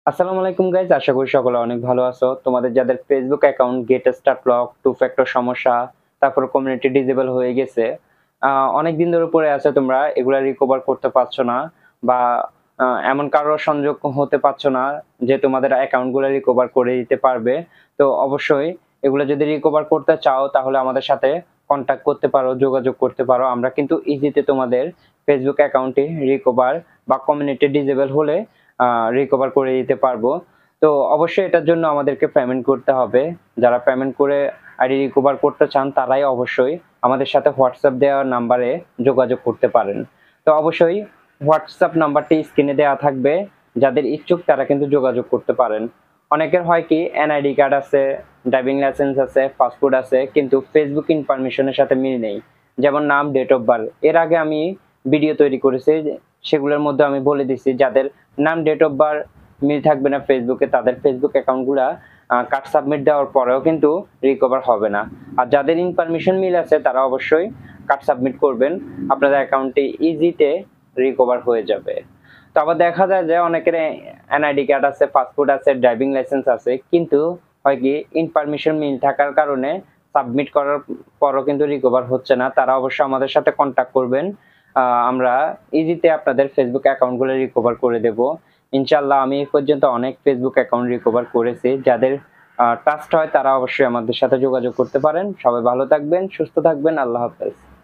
আসসালামু আলাইকুম গাইজ, আশা করি সকলে অনেক ভালো আছো। তোমাদের যাদের Facebook account get start lock, two factor সমস্যা, তারপর কমিউনিটি ডিসেবল হয়ে গেছে, অনেকদিন ধরে পড়ে আছে, তোমরা এগুলা রিকভার করতে পারছো না, বা এমন কারো সংযোগ হতে পারছো না যে তোমাদের অ্যাকাউন্ট গুলো রিকভার করে দিতে পারবে। তো অবশ্যই এগুলো যদি রিকভার করতে চাও তাহলে আমাদের সাথে কন্ট্যাক্ট করতে পারো, যোগাযোগ করতে পারো। আমরা কিন্তু ইজিতে তোমাদের ফেসবুক অ্যাকাউন্টে রিকভার বা কমিউনিটি ডিসেবল হলে রিকভার করে দিতে পারবো। তো অবশ্যই এটার জন্য আমাদেরকে পেমেন্ট করতে হবে। যারা পেমেন্ট করে আইডি রিকভার করতে চান তারাই অবশ্যই আমাদের সাথে হোয়াটসঅ্যাপ দেওয়া নাম্বারে যোগাযোগ করতে পারেন। তো অবশ্যই হোয়াটসঅ্যাপ নাম্বারটি স্ক্রিনে দেওয়া থাকবে, যাদের ইচ্ছুক তারা কিন্তু যোগাযোগ করতে পারেন। অনেকের হয় কি এনআইডি কার্ড আছে, ড্রাইভিং লাইসেন্স আছে, পাসপোর্ট আছে, কিন্তু ফেসবুক ইনফরমেশনের সাথে মিল নেই। যেমন নাম, ডেট অফ বার্থ। এর আগে আমি ভিডিও তৈরি করেছি, সেগুলোর মধ্যে আমি বলে দিছি যাদের নাম, ডেট অফ বার্থ মিল থাকবে না ফেসবুকে, তাদের ফেসবুক অ্যাকাউন্টগুলা কার্ড সাবমিট দেওয়ার পরেও কিন্তু রিকভার হবে না। আর যাদের ইনফরমেশন মিল আছে তারা অবশ্যই কার্ড সাবমিট করবেন, আপনাদের অ্যাকাউন্টটি ইজিতে রিকভার হয়ে যাবে। তো আবার দেখা যায় যে অনেকের এনআইডি কার্ড আছে, পাসপোর্ট আছে, ড্রাইভিং লাইসেন্স আছে, কিন্তু হয় কি ইনফরমেশন মিল থাকার কারণে সাবমিট করার পরও কিন্তু রিকভার হচ্ছে না। তারা অবশ্যই আমাদের সাথে কন্ট্যাক্ট করবেন, আমরা ইজিতে আপনাদের ফেসবুক অ্যাকাউন্টগুলো রিকভার করে দেব ইনশাল্লাহ। আমি এই পর্যন্ত অনেক ফেসবুক অ্যাকাউন্ট রিকভার করেছি। যাদের ট্রাস্ট হয় তারা অবশ্যই আমাদের সাথে যোগাযোগ করতে পারেন। সবাই ভালো থাকবেন, সুস্থ থাকবেন। আল্লাহ হাফেজ।